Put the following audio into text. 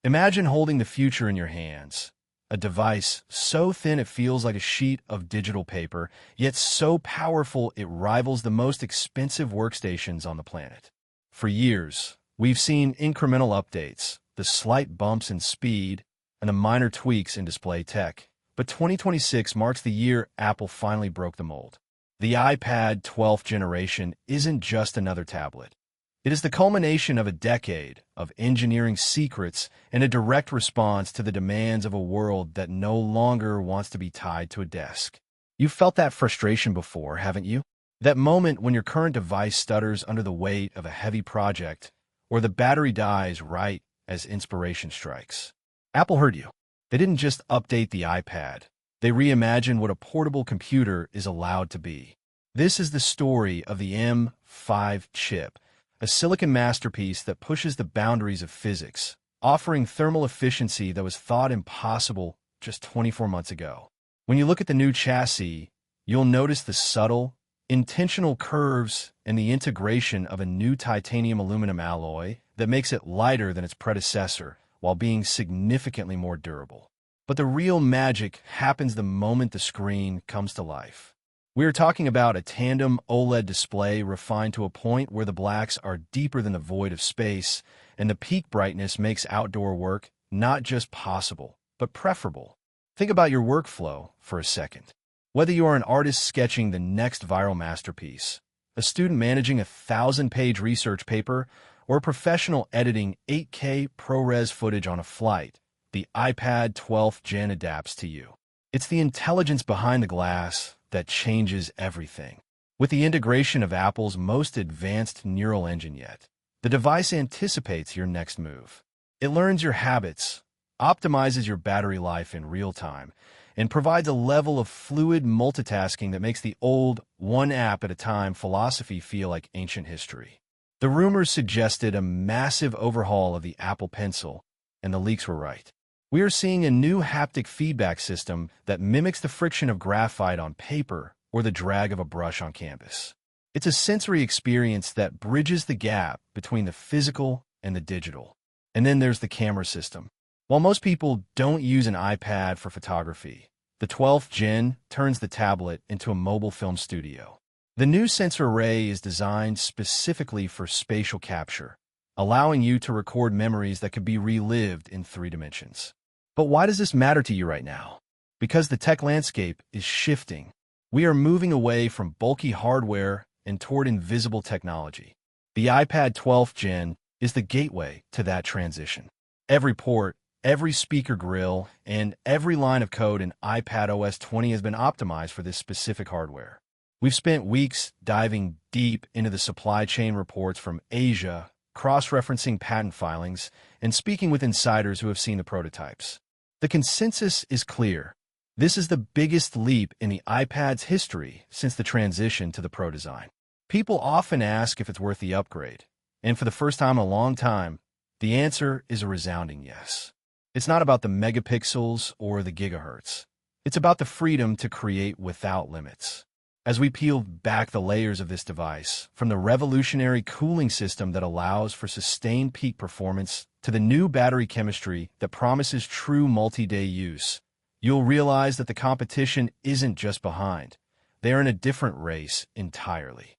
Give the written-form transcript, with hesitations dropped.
Imagine holding the future in your hands, a device so thin it feels like a sheet of digital paper, yet so powerful it rivals the most expensive workstations on the planet. For years, we've seen incremental updates, the slight bumps in speed, and the minor tweaks in display tech. But 2026 marks the year Apple finally broke the mold. The iPad 12th generation isn't just another tablet. It is the culmination of a decade of engineering secrets and a direct response to the demands of a world that no longer wants to be tied to a desk. You've felt that frustration before, haven't you? That moment when your current device stutters under the weight of a heavy project, or the battery dies right as inspiration strikes. Apple heard you. They didn't just update the iPad. They reimagined what a portable computer is allowed to be. This is the story of the M5 chip, a silicon masterpiece that pushes the boundaries of physics, offering thermal efficiency that was thought impossible just 24 months ago. When you look at the new chassis, you'll notice the subtle, intentional curves and the integration of a new titanium aluminum alloy that makes it lighter than its predecessor while being significantly more durable. But the real magic happens the moment the screen comes to life. We are talking about a Tandem OLED display refined to a point where the blacks are deeper than the void of space, and the peak brightness makes outdoor work not just possible, but preferable. Think about your workflow for a second. Whether you are an artist sketching the next viral masterpiece, a student managing a 1,000-page research paper, or a professional editing 8K ProRes footage on a flight, the iPad 12th Gen adapts to you. It's the intelligence behind the glass that changes everything. With the integration of Apple's most advanced neural engine yet, the device anticipates your next move. It learns your habits, optimizes your battery life in real time, and provides a level of fluid multitasking that makes the old one app at a time philosophy feel like ancient history. The rumors suggested a massive overhaul of the Apple Pencil, and the leaks were right. We are seeing a new haptic feedback system that mimics the friction of graphite on paper or the drag of a brush on canvas. It's a sensory experience that bridges the gap between the physical and the digital. And then there's the camera system. While most people don't use an iPad for photography, the 12th Gen turns the tablet into a mobile film studio. The new sensor array is designed specifically for spatial capture, allowing you to record memories that could be relived in 3 dimensions. But why does this matter to you right now? Because the tech landscape is shifting. We are moving away from bulky hardware and toward invisible technology. The iPad 12th Gen is the gateway to that transition. Every port, every speaker grill, and every line of code in iPadOS 20 has been optimized for this specific hardware. We've spent weeks diving deep into the supply chain reports from Asia, cross-referencing patent filings, and speaking with insiders who have seen the prototypes. The consensus is clear. This is the biggest leap in the iPad's history since the transition to the Pro design. People often ask if it's worth the upgrade, and for the first time in a long time, the answer is a resounding yes. It's not about the megapixels or the gigahertz. It's about the freedom to create without limits. As we peel back the layers of this device, from the revolutionary cooling system that allows for sustained peak performance to the new battery chemistry that promises true multi-day use, you'll realize that the competition isn't just behind. They are in a different race entirely.